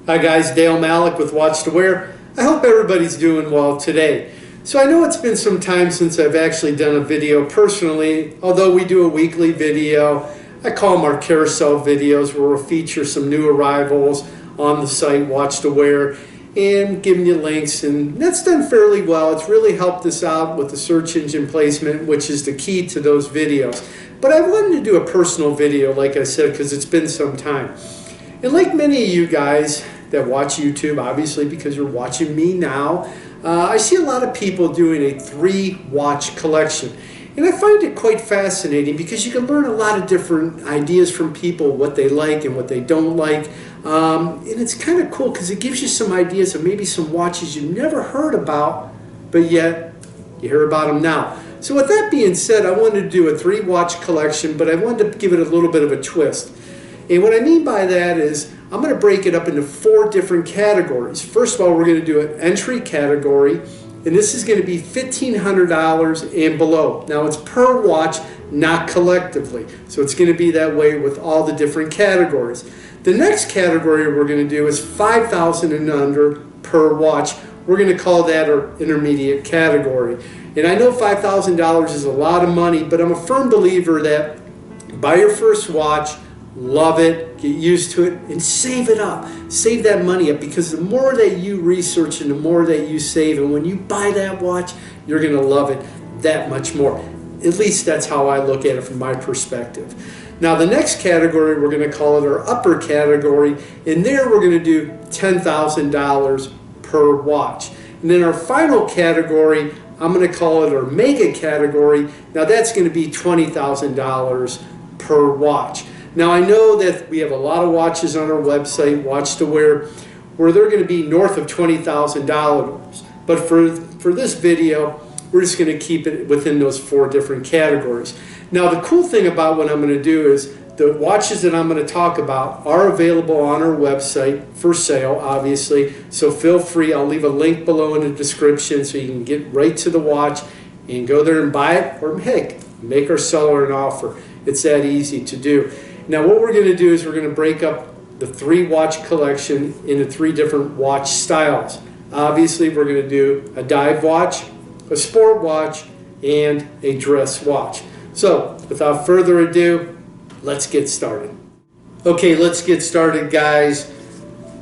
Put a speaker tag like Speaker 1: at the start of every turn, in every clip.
Speaker 1: Hi guys, Dale Malik with Watch2Wear. I hope everybody's doing well today. So I know it's been some time since I've actually done a video personally, although we do a weekly video. I call them our carousel videos where we'll feature some new arrivals on the site Watch2Wear and giving you links, and that's done fairly well. It's really helped us out with the search engine placement, which is the key to those videos. But I wanted to do a personal video, like I said, because it's been some time. And like many of you guys that watch YouTube, obviously because you're watching me now, I see a lot of people doing a 3-watch collection. And I find it quite fascinating because you can learn a lot of different ideas from people, what they like and what they don't like. And it's kind of cool because it gives you some ideas of maybe some watches you've never heard about, but yet you hear about them now. So with that being said, I wanted to do a 3-watch collection, but I wanted to give it a little bit of a twist. And what I mean by that is I'm going to break it up into 4 different categories. First of all, we're going to do an entry category, and this is going to be $1,500 and below. Now it's per watch, not collectively. So it's going to be that way with all the different categories. The next category we're going to do is $5,000 and under per watch. We're going to call that our intermediate category. And I know $5,000 is a lot of money, but I'm a firm believer that buy your first watch, love it, get used to it, and save it up. Save that money up, because the more that you research and the more that you save, and when you buy that watch, you're going to love it that much more. At least that's how I look at it from my perspective. Now the next category, we're going to call it our upper category, and there we're going to do $10,000 per watch. And then our final category, I'm going to call it our mega category. Now that's going to be $20,000 per watch. Now I know that we have a lot of watches on our website, Watch2Wear, where they're going to be north of $20,000. But for this video, we're just going to keep it within those 4 different categories. Now the cool thing about what I'm going to do is the watches that I'm going to talk about are available on our website for sale, obviously. So feel free, I'll leave a link below in the description so you can get right to the watch and go there and buy it, or heck, make our seller an offer. It's that easy to do. Now what we're going to do is we're going to break up the 3-watch collection into 3 different watch styles. Obviously we're going to do a dive watch, a sport watch, and a dress watch. So without further ado, let's get started. Okay, let's get started, guys.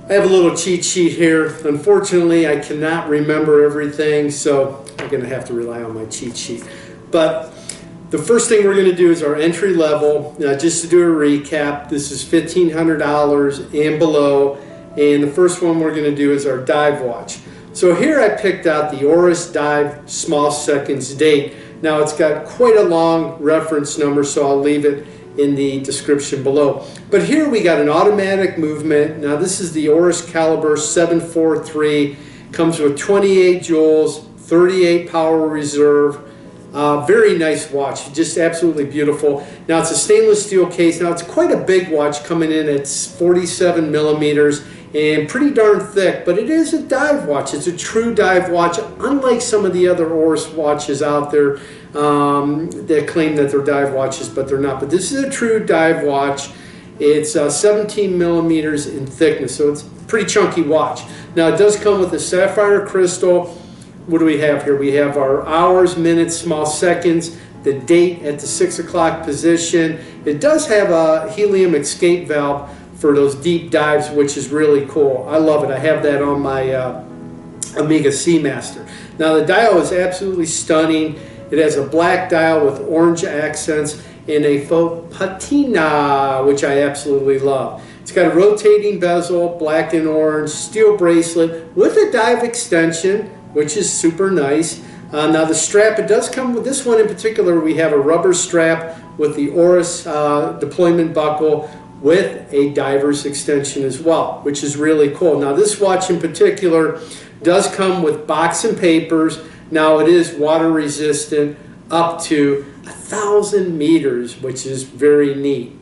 Speaker 1: I have a little cheat sheet here. Unfortunately, I cannot remember everything, so I'm going to have to rely on my cheat sheet. But the first thing we're going to do is our entry level. Now, just to do a recap, this is $1,500 and below. And the first one we're going to do is our dive watch. So here I picked out the Oris Dive Small Seconds date. Now it's got quite a long reference number, so I'll leave it in the description below. But here we got an automatic movement. Now this is the Aorus Caliber 743. Comes with 28 joules, 38 power reserve. Very nice watch, just absolutely beautiful. Now it's a stainless steel case. Now it's quite a big watch, coming in at 47 millimeters and pretty darn thick, but it is a dive watch. It's a true dive watch, unlike some of the other Oris watches out there that claim that they're dive watches, but they're not. But this is a true dive watch. It's 17 millimeters in thickness, so it's a pretty chunky watch. Now it does come with a sapphire crystal. What do we have here? We have our hours, minutes, small seconds, the date at the 6 o'clock position. It does have a helium escape valve for those deep dives, which is really cool. I love it. I have that on my Amiga Seamaster. Now the dial is absolutely stunning. It has a black dial with orange accents and a faux patina, which I absolutely love. It's got a rotating bezel, black and orange, steel bracelet with a dive extension, which is super nice. Now the strap, it does come with this one in particular. We have a rubber strap with the Oris deployment buckle with a diver's extension as well, which is really cool. Now this watch in particular does come with box and papers. Now it is water resistant up to 1,000 meters, which is very neat.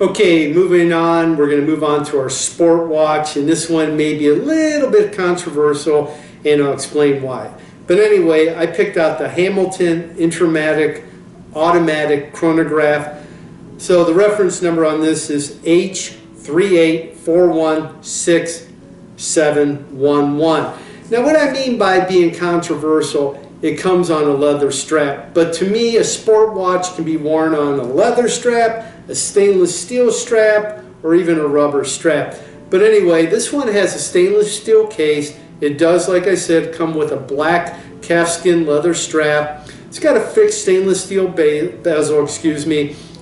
Speaker 1: Okay, moving on, we're going to move on to our sport watch, and this one may be a little bit controversial, and I'll explain why. But anyway, I picked out the Hamilton Intra-Matic automatic chronograph. So the reference number on this is H38416 711. Now what I mean by being controversial, it comes on a leather strap. But to me, a sport watch can be worn on a leather strap, a stainless steel strap, or even a rubber strap. But anyway, this one has a stainless steel case. It does, like I said, come with a black calfskin leather strap. It's got a fixed stainless steel bezel,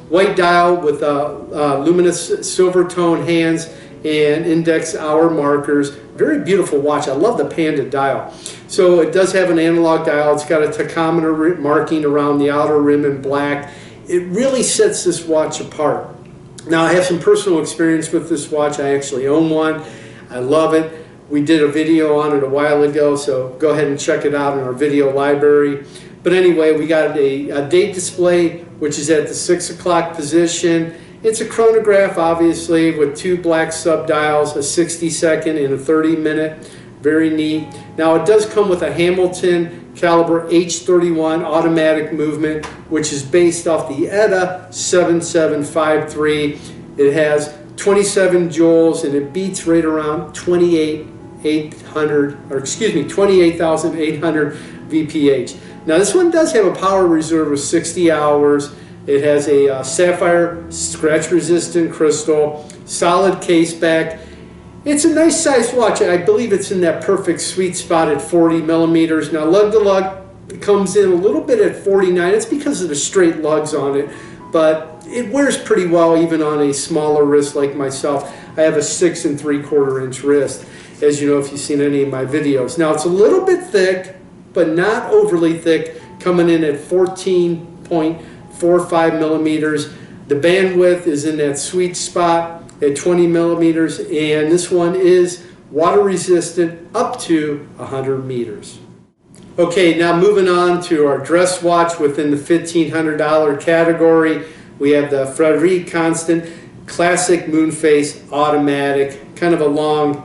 Speaker 1: white dial with luminous silver tone hands and index hour markers. Very beautiful watch. I love the panda dial. So it does have an analog dial. It's got a tachometer marking around the outer rim in black. It really sets this watch apart. Now I have some personal experience with this watch. I actually own one. I love it. We did a video on it a while ago, so go ahead and check it out in our video library. But anyway, we got a date display, which is at the 6 o'clock position. It's a chronograph, obviously, with two black subdials, a 60-second and a 30-minute. Very neat. Now, it does come with a Hamilton Caliber H31 automatic movement, which is based off the ETA 7753. It has 27 joules, and it beats right around 28,800 VPH. Now, this one does have a power reserve of 60 hours. It has a sapphire scratch-resistant crystal, solid case back. It's a nice sized watch. I believe it's in that perfect sweet spot at 40 millimeters. Now, lug to lug comes in a little bit at 49. It's because of the straight lugs on it, but it wears pretty well even on a smaller wrist like myself. I have a 6 3/4 inch wrist, as you know if you've seen any of my videos. Now, it's a little bit thick, but not overly thick, coming in at 14.45 millimeters. The bandwidth is in that sweet spot at 20 millimeters, and this one is water resistant up to 100 meters. Okay, now moving on to our dress watch within the $1,500 category. We have the Frederique Constant Classic Moonphase Automatic, kind of a long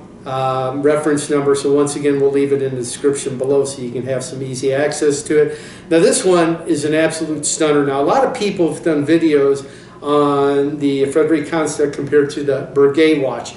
Speaker 1: reference number, so once again we'll leave it in the description below so you can have some easy access to it. Now this one is an absolute stunner. Now a lot of people have done videos on the Frederique Constant compared to the Breguet watch.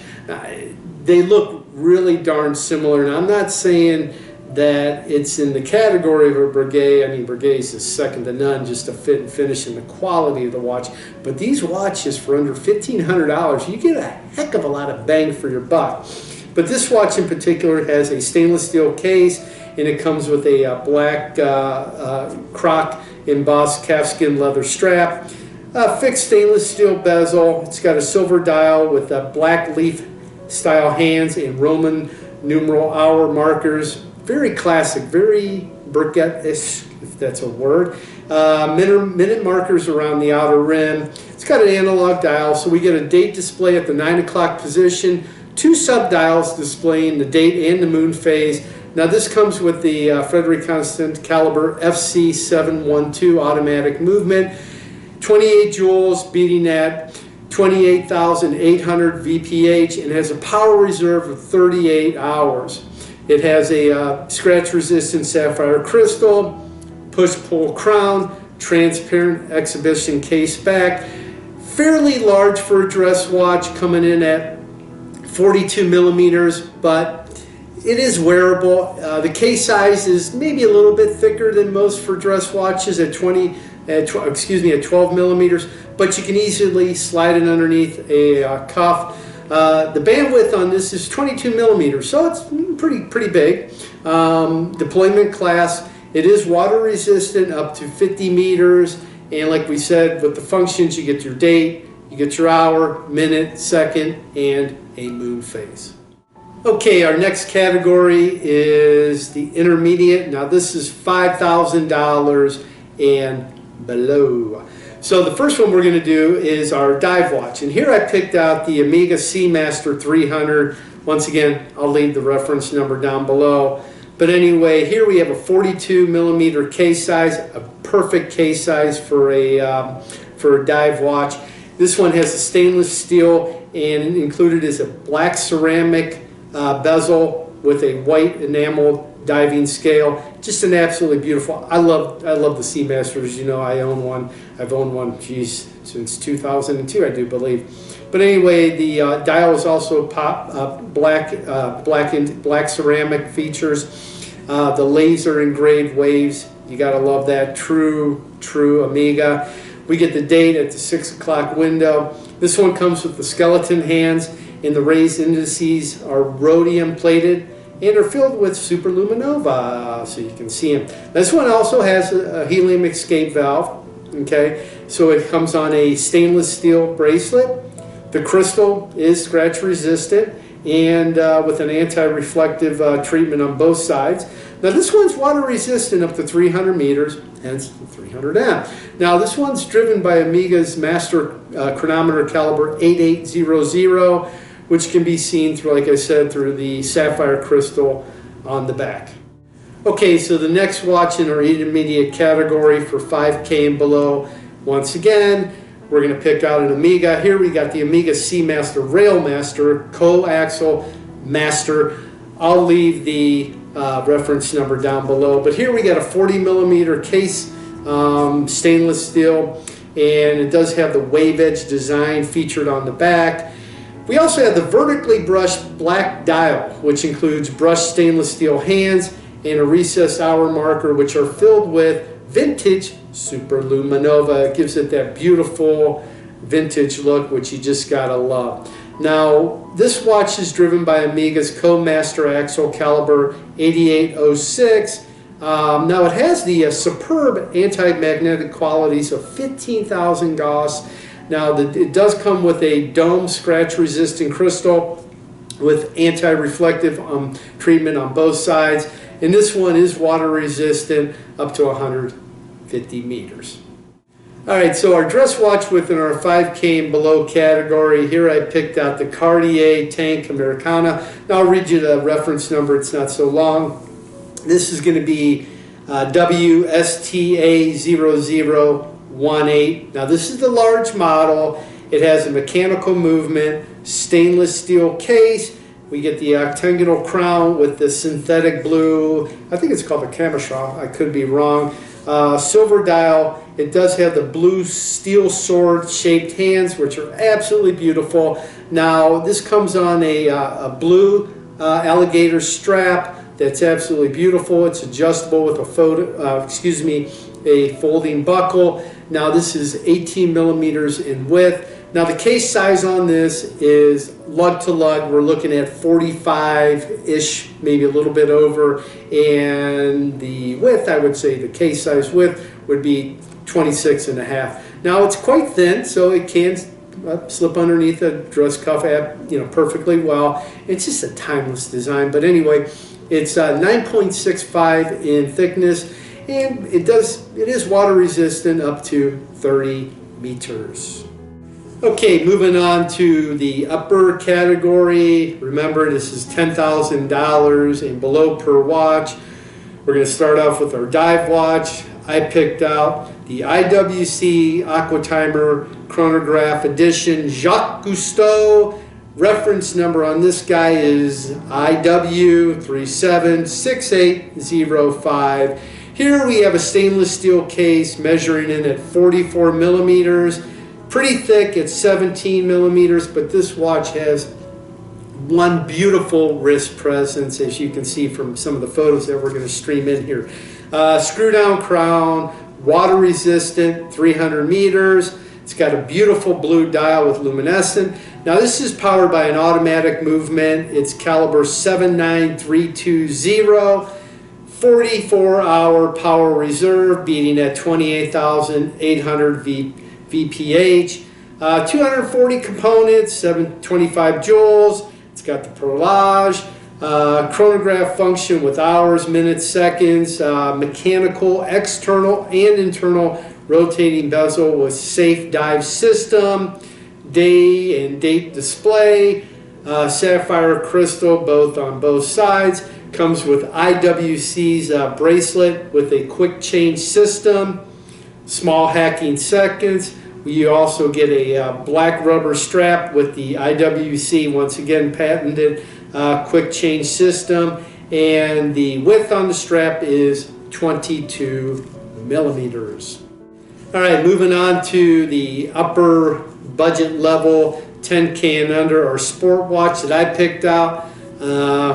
Speaker 1: They look really darn similar, and I'm not saying that it's in the category of a Breguet. I mean, Breguet is second to none, just the fit and finish and the quality of the watch. But these watches for under $1,500, you get a heck of a lot of bang for your buck. But this watch in particular has a stainless steel case, and it comes with a black croc embossed calfskin leather strap, a fixed stainless steel bezel. It's got a silver dial with black leaf style hands and Roman numeral hour markers. Very classic, very Breguet-ish, if that's a word. Minute markers around the outer rim. It's got an analog dial, so we get a date display at the 9 o'clock position, two sub-dials displaying the date and the moon phase. Now this comes with the Frederique Constant Caliber FC712 automatic movement, 28 joules, beating at 28,800 VPH, and has a power reserve of 38 hours. It has a scratch-resistant sapphire crystal, push-pull crown, transparent exhibition case back. Fairly large for a dress watch, coming in at 42 millimeters, but it is wearable. The case size is maybe a little bit thicker than most for dress watches at 12 millimeters, but you can easily slide it underneath a cuff. The bandwidth on this is 22 millimeters, so it's pretty big. Deployment class, it is water resistant up to 50 meters, and like we said, with the functions, you get your date, you get your hour, minute, second, and a moon phase. Okay, our next category is the intermediate. Now this is $5,000 and below. So the first one we're going to do is our dive watch, and here I picked out the Amiga Seamaster 300. Once again, I'll leave the reference number down below. But anyway, here we have a 42 millimeter case size, a perfect case size for a dive watch. This one has a stainless steel, and included is a black ceramic bezel with a white enameled diving scale. Just an absolutely beautiful. I love the Seamasters. You know, I own one. I've owned one, geez, since 2002, I do believe. But anyway, the dial is also black ceramic features. The laser engraved waves. You gotta love that. True Amiga. We get the date at the 6 o'clock window. This one comes with the skeleton hands, and the raised indices are rhodium plated and are filled with superluminova, so you can see them. This one also has a helium escape valve. Okay, so it comes on a stainless steel bracelet. The crystal is scratch resistant and with an anti-reflective treatment on both sides. Now this one's water resistant up to 300 meters, hence the 300M. Now this one's driven by Amiga's Master Chronometer Caliber 8800, which can be seen through, like I said, through the sapphire crystal on the back. Okay, so the next watch in our intermediate category for 5K and below, once again, we're going to pick out an Amiga. Here we got the Amiga Seamaster Railmaster Coaxial Master. I'll leave the reference number down below. But here we got a 40mm case, stainless steel, and it does have the wave edge design featured on the back. We also have the vertically brushed black dial, which includes brushed stainless steel hands and a recessed hour marker, which are filled with vintage superluminova. It gives it that beautiful vintage look, which you just gotta love. Now, this watch is driven by Amiga's Co-Master Axial Caliber 8806. Now, it has the superb anti-magnetic qualities of 15,000 Gauss. Now, it does come with a dome scratch-resistant crystal with anti-reflective treatment on both sides. And this one is water-resistant up to 150 meters. All right, so our dress watch within our 5K and below category, here I picked out the Cartier Tank Americana. Now I'll read you the reference number, it's not so long. This is going to be WSTA0018. Now this is the large model. It has a mechanical movement, stainless steel case. We get the octagonal crown with the synthetic blue, I think it's called a camouflage, I could be wrong. Silver dial. It does have the blue steel sword shaped hands, which are absolutely beautiful. Now this comes on a blue alligator strap that's absolutely beautiful. It's adjustable with a folding buckle. Now this is 18 millimeters in width. Now the case size on this is lug to lug. We're looking at 45-ish, maybe a little bit over. And the width, I would say the case size width would be 26.5. Now it's quite thin, so it can slip underneath a dress cuff perfectly well. It's just a timeless design. But anyway, it's 9.65 in thickness, and it is water resistant up to 30 meters. Okay, moving on to the upper category. Remember, this is $10,000 and below per watch. We're going to start off with our dive watch. I picked out the IWC Aqua Timer Chronograph Edition Jacques Cousteau. Reference number on this guy is IW376805. Here we have a stainless steel case measuring in at 44 millimeters. Pretty thick, it's 17 millimeters, but this watch has one beautiful wrist presence, as you can see from some of the photos that we're going to stream in here. Screw down crown, water resistant, 300 meters. It's got a beautiful blue dial with luminescent. Now this is powered by an automatic movement. It's caliber 79320, 44-hour power reserve, beating at 28,800 VPH, 240 components, 725 joules. It's got the perlage, chronograph function with hours, minutes, seconds, mechanical, external and internal rotating bezel with safe dive system, day and date display, sapphire crystal on both sides. Comes with IWC's bracelet with a quick change system, small hacking seconds. We also get a black rubber strap with the IWC, once again patented quick change system, and the width on the strap is 22 millimeters. All right, moving on to the upper budget level, 10K and under, our sport watch that I picked out,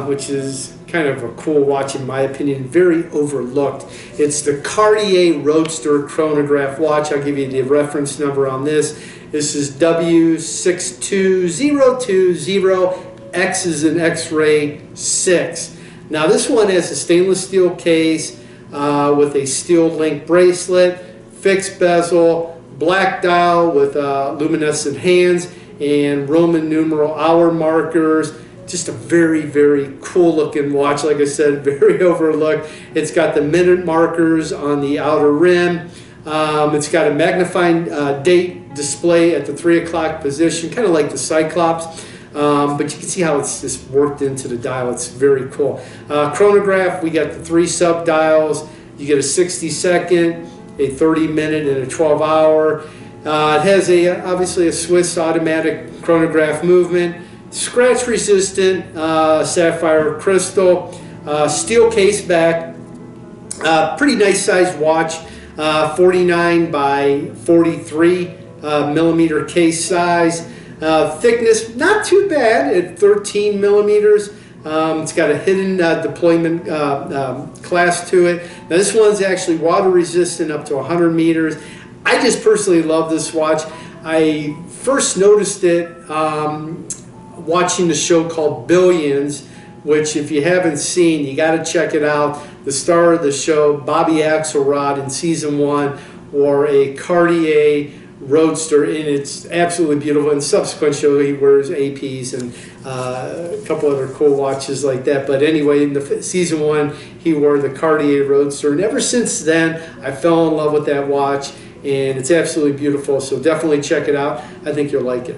Speaker 1: which is kind of a cool watch in my opinion, very overlooked. It's the Cartier Roadster Chronograph watch. I'll give you the reference number on this. This is W62020, X is an X-ray 6. Now this one has a stainless steel case with a steel link bracelet, fixed bezel, black dial with luminescent hands, and Roman numeral hour markers. Just a very, very cool looking watch. Like I said, very overlooked. It's got the minute markers on the outer rim. It's got a magnifying date display at the 3 o'clock position, kind of like the Cyclops. But you can see how it's just worked into the dial. It's very cool. Chronograph, we got the 3 sub dials. You get a 60-second, a 30-minute, and a 12-hour. It has obviously a Swiss automatic chronograph movement, scratch resistant, sapphire crystal, steel case back, pretty nice sized watch, 49 by 43 millimeter case size. Thickness, not too bad at 13 millimeters. It's got a hidden deployment class to it. Now this one's actually water resistant up to 100 meters. I just personally love this watch. I first noticed it watching the show called Billions, which if you haven't seen, you got to check it out. The star of the show, Bobby Axelrod, in season 1 wore a Cartier Roadster, and it's absolutely beautiful. In subsequent show, he wears APs and a couple other cool watches like that. But anyway, in the season 1, he wore the Cartier Roadster, and ever since then, I fell in love with that watch, and it's absolutely beautiful. So definitely check it out. I think you'll like it.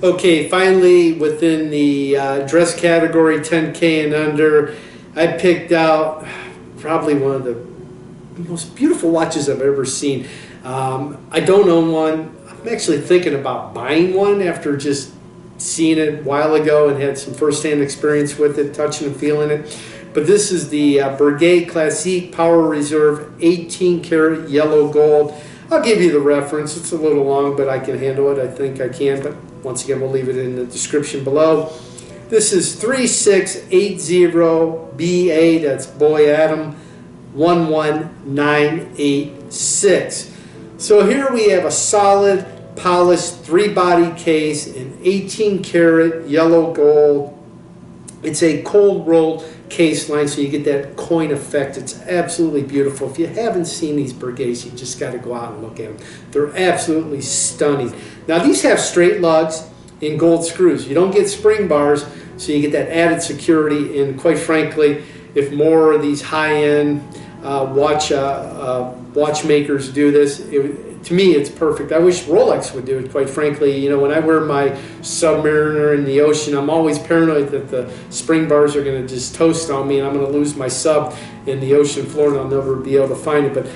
Speaker 1: Okay, finally, within the dress category, 10K and under, I picked out probably one of the most beautiful watches I've ever seen. I don't own one. I'm actually thinking about buying one after just seeing it a while ago and had some first-hand experience with it, touching and feeling it. But this is the Breguet Classique Power Reserve 18 karat yellow gold. I'll give you the reference. It's a little long, but I can handle it. I think I can, but once again, we'll leave it in the description below. This is 3680BA, that's Boy Adam, 11986. So here we have a solid, polished 3-body case in 18 karat yellow gold. It's a cold rolled case line, so you get that coin effect. It's absolutely beautiful. If you haven't seen these Breguets, you just got to go out and look at them. They're absolutely stunning. Now these have straight lugs and gold screws. You don't get spring bars, so you get that added security. And quite frankly, if more of these high-end watchmakers do this, to me it's perfect. I wish Rolex would do it, quite frankly. You know, when I wear my Submariner in the ocean, I'm always paranoid that the spring bars are going to just toast on me and I'm going to lose my sub in the ocean floor and I'll never be able to find it. But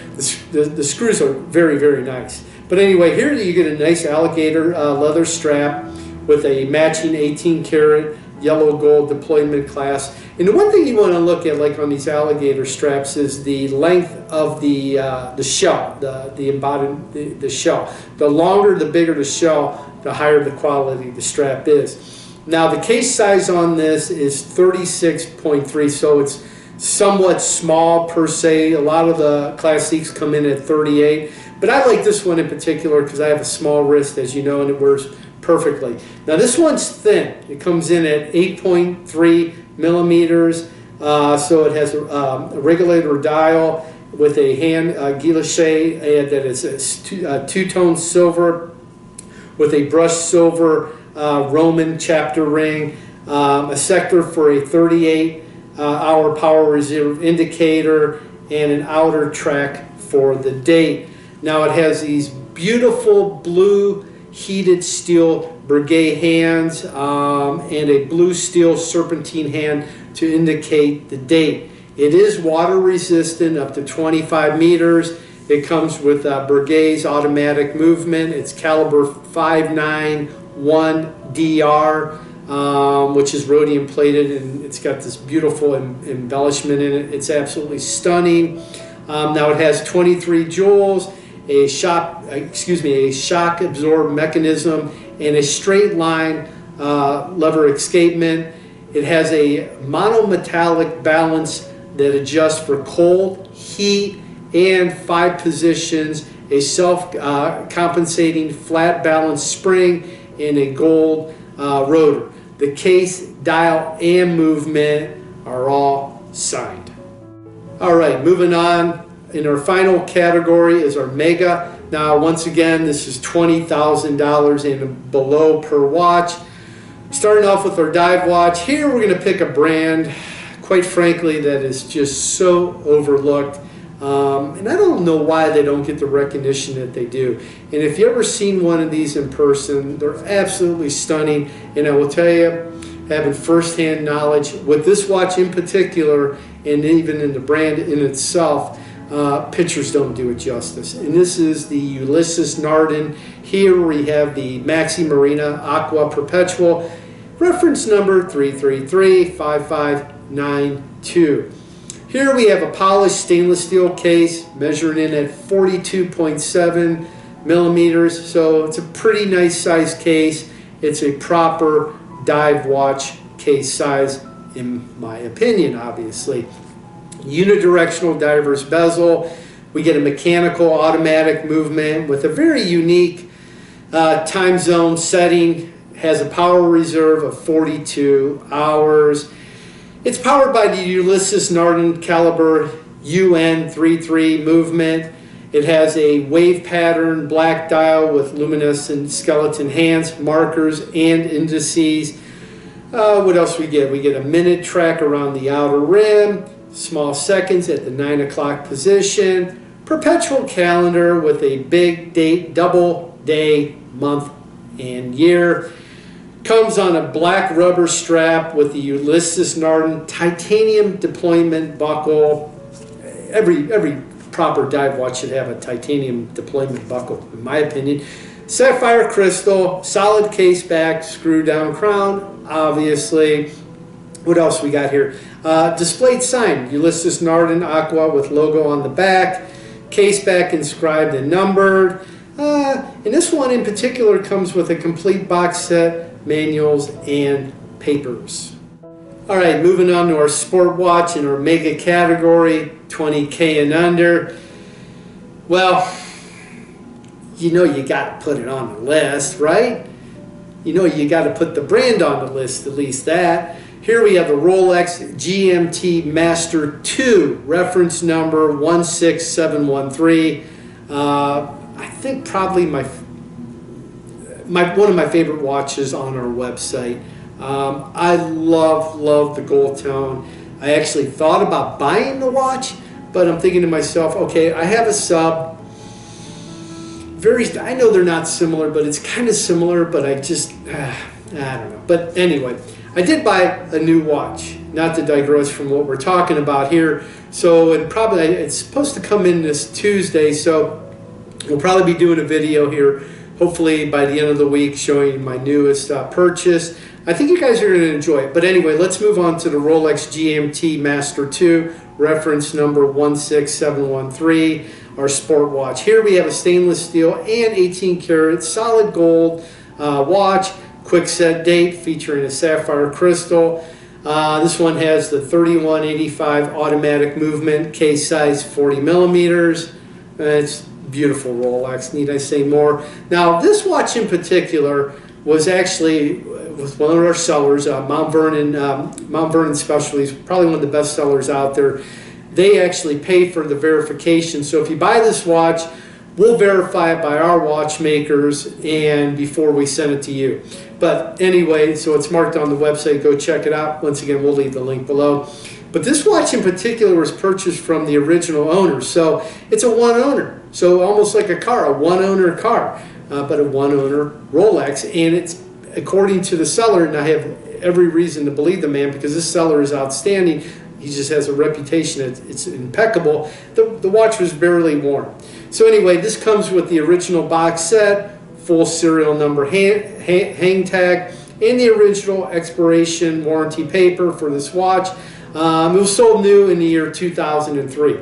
Speaker 1: the screws are very, very nice. But anyway, here you get a nice alligator leather strap with a matching 18 karat yellow gold deployment class. And the one thing you want to look at, like on these alligator straps, is the length of the shell, the shell. The longer, the bigger the shell, the higher the quality the strap is. Now the case size on this is 36.3, so it's somewhat small per se. A lot of the classiques come in at 38, but I like this one in particular because I have a small wrist, as you know, and it wears perfectly. Now this one's thin. It comes in at 8.3 millimeters, so it has a regulator dial with a hand guilloche that is a two-tone silver with a brushed silver Roman chapter ring, a sector for a 38-hour power reserve indicator, and an outer track for the date. Now it has these beautiful blue heated steel Breguet hands and a blue steel serpentine hand to indicate the date. It is water resistant up to 25 meters. It comes with Breguet's automatic movement. It's caliber 591DR. which is rhodium plated, and it's got this beautiful embellishment in it. It's absolutely stunning. Now it has 23 jewels, a shock absorb mechanism, and a straight line lever escapement. It has a monometallic balance that adjusts for cold, heat, and 5 positions, a self-compensating flat balance spring, and a gold rotor. The case, dial, and movement are all signed. All right, moving on. In our final category is our Mega. Now, once again, this is $20,000 and below per watch. Starting off with our dive watch. Here we're going to pick a brand, quite frankly, that is just so overlooked. And I don't know why they don't get the recognition that they do. And if you've ever seen one of these in person, they're absolutely stunning. And I will tell you, having firsthand knowledge with this watch in particular, and even in the brand in itself, pictures don't do it justice. And this is the Ulysses Nardin. Here we have the Maxi Marina Aqua Perpetual, reference number 3335592. Here we have a polished stainless steel case measured in at 42.7 millimeters, so it's a pretty nice size case. It's a proper dive watch case size, in my opinion, obviously. Unidirectional diverse bezel. We get a mechanical automatic movement with a very unique time zone setting. Has a power reserve of 42 hours. It's powered by the Ulysses Nardin Caliber UN33 movement. It has a wave pattern black dial with luminescent skeleton hands, markers, and indices. What else we get? We get a minute track around the outer rim, small seconds at the 9 o'clock position, perpetual calendar with a big date, double day, month, and year. Comes on a black rubber strap with the Ulysses Nardin titanium deployment buckle. Every proper dive watch should have a titanium deployment buckle, in my opinion. Sapphire crystal, solid case back, screw down crown, obviously. What else we got here? Displayed sign, Ulysses Nardin Aqua with logo on the back. Case back inscribed and numbered. And this one in particular comes with a complete box set, manuals, and papers. All right, moving on to our sport watch in our Mega category, 20K and under. Well, you know you got to put it on the list, right? You know you got to put the brand on the list, at least that. Here we have the Rolex GMT Master 2, reference number 16713. I think probably one of my favorite watches on our website. I love the gold tone. I actually thought about buying the watch, but I'm thinking to myself, okay, I have a sub. I know they're not similar, but it's kind of similar, but I don't know. But anyway, I did buy a new watch, not to digress from what we're talking about here. So it's supposed to come in this Tuesday, so we'll probably be doing a video here, hopefully by the end of the week, showing you my newest purchase. I think you guys are going to enjoy it. But anyway, let's move on to the Rolex GMT Master 2, reference number 16713, our sport watch. Here we have a stainless steel and 18 karat solid gold watch, quick set date featuring a sapphire crystal. This one has the 3185 automatic movement, case size 40 millimeters. It's beautiful Rolex, need I say more? Now, this watch in particular was actually with one of our sellers, Mount Vernon Specialties, probably one of the best sellers out there. They actually pay for the verification. So if you buy this watch, we'll verify it by our watchmakers and before we send it to you. But anyway, so it's marked on the website. Go check it out. Once again, we'll leave the link below. But this watch in particular was purchased from the original owner. So it's a one owner. So almost like a car, a one owner car, but a one owner Rolex. And it's according to the seller, and I have every reason to believe the man because this seller is outstanding. He just has a reputation. It's impeccable. The watch was barely worn. So anyway, this comes with the original box set, full serial number hang tag, and the original expiration warranty paper for this watch. It was sold new in the year 2003.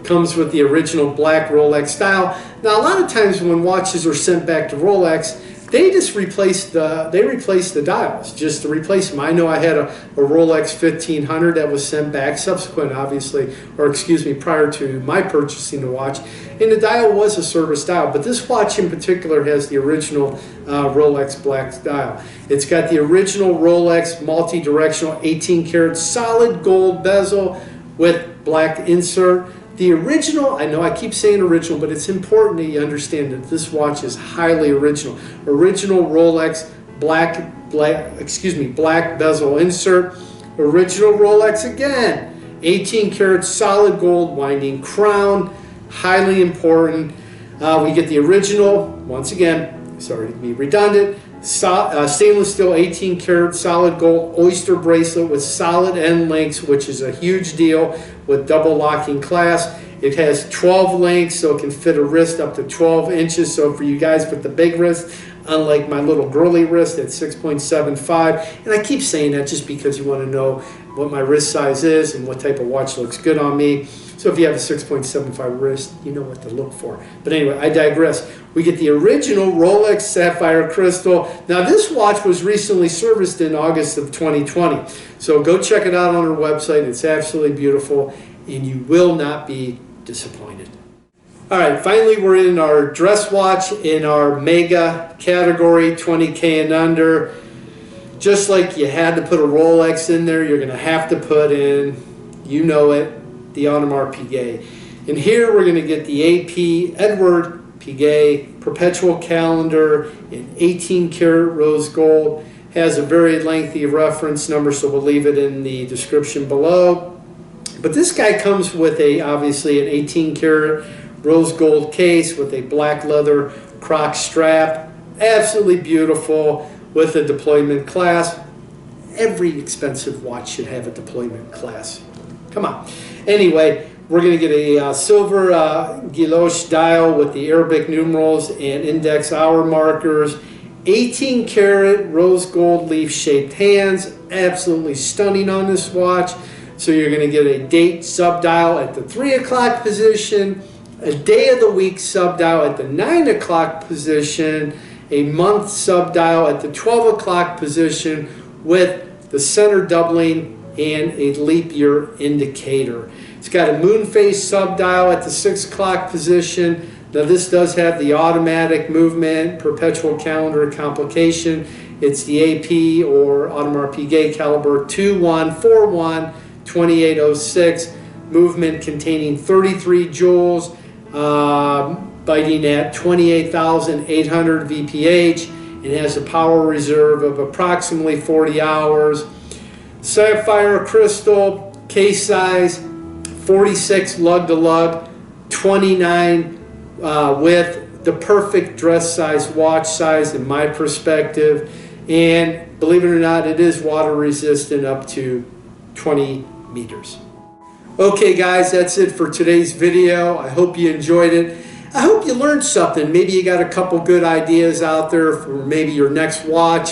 Speaker 1: Comes with the original black Rolex dial. Now, a lot of times when watches are sent back to Rolex, they just replace the dials just to replace them. I know I had a Rolex 1500 that was sent back subsequent, obviously, or excuse me, prior to my purchasing the watch, and the dial was a service dial. But this watch in particular has the original Rolex black dial. It's got the original Rolex multi-directional 18 karat solid gold bezel with black insert. The original, I know I keep saying original, but it's important that you understand that this watch is highly original. Original Rolex black bezel insert. Original Rolex again. 18 karat solid gold winding crown. Highly important. We get the original, once again, sorry to be redundant, stainless steel 18 karat solid gold oyster bracelet with solid end links, which is a huge deal, with double locking clasp. It has 12 links, so it can fit a wrist up to 12 inches. So for you guys with the big wrist, unlike my little girly wrist at 6.75, and I keep saying that just because you want to know what my wrist size is and what type of watch looks good on me. So if you have a 6.75 wrist, you know what to look for. But anyway, I digress. We get the original Rolex Sapphire Crystal. Now, this watch was recently serviced in August of 2020. So go check it out on our website. It's absolutely beautiful, and you will not be disappointed. All right, finally, we're in our dress watch in our mega category, 20K and under. Just like you had to put a Rolex in there, you're going to have to put in, you know it, the Audemars Piguet. And here we're going to get the AP Edward Piguet perpetual calendar in 18 karat rose gold. Has a very lengthy reference number, so we'll leave it in the description below. But this guy comes with obviously an 18 karat rose gold case with a black leather croc strap. Absolutely beautiful, with a deployment clasp. Every expensive watch should have a deployment clasp. Come on. Anyway, we're going to get a silver guilloche dial with the Arabic numerals and index hour markers. 18 karat rose gold leaf shaped hands. Absolutely stunning on this watch. So you're going to get a date sub-dial at the 3 o'clock position, a day of the week sub-dial at the 9 o'clock position, a month sub-dial at the 12 o'clock position with the center doubling and a leap year indicator. It's got a Moonphase sub-dial at the 6 o'clock position. Now this does have the automatic movement, perpetual calendar complication. It's the AP or Audemars Piguet caliber 2141 2806, movement containing 33 joules, biting at 28,800 VPH. It has a power reserve of approximately 40 hours. Sapphire crystal, case size, 46 lug to lug, 29 width, the perfect dress size watch size in my perspective. And believe it or not, it is water resistant up to 20 meters. Okay guys, that's it for today's video. I hope you enjoyed it. I hope you learned something. Maybe you got a couple good ideas out there for maybe your next watch.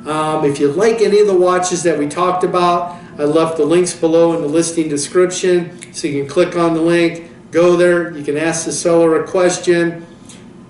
Speaker 1: If you like any of the watches that we talked about, I left the links below in the listing description, so you can click on the link, go there, you can ask the seller a question,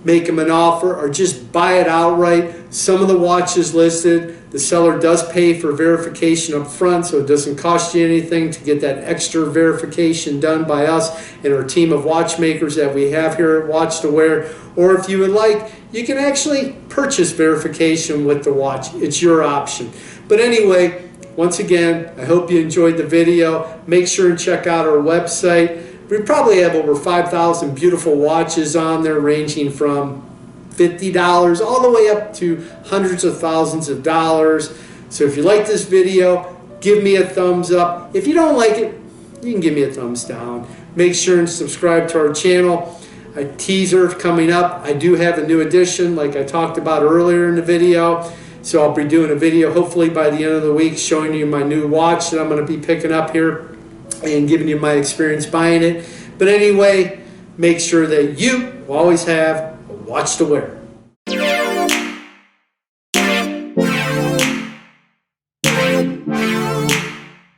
Speaker 1: make them an offer, or just buy it outright. Some of the watches listed, the seller does pay for verification up front, so it doesn't cost you anything to get that extra verification done by us and our team of watchmakers that we have here at Watch2Wear. Or if you would like, you can actually purchase verification with the watch. It's your option. But anyway, once again, I hope you enjoyed the video. Make sure and check out our website. We probably have over 5,000 beautiful watches on there, ranging from $50 all the way up to hundreds of thousands of dollars. So if you like this video, give me a thumbs up. If you don't like it, you can give me a thumbs down. Make sure and subscribe to our channel. A teaser coming up. I do have a new edition like I talked about earlier in the video. So I'll be doing a video hopefully by the end of the week showing you my new watch that I'm going to be picking up here and giving you my experience buying it. But anyway, make sure that you always have a watch to wear.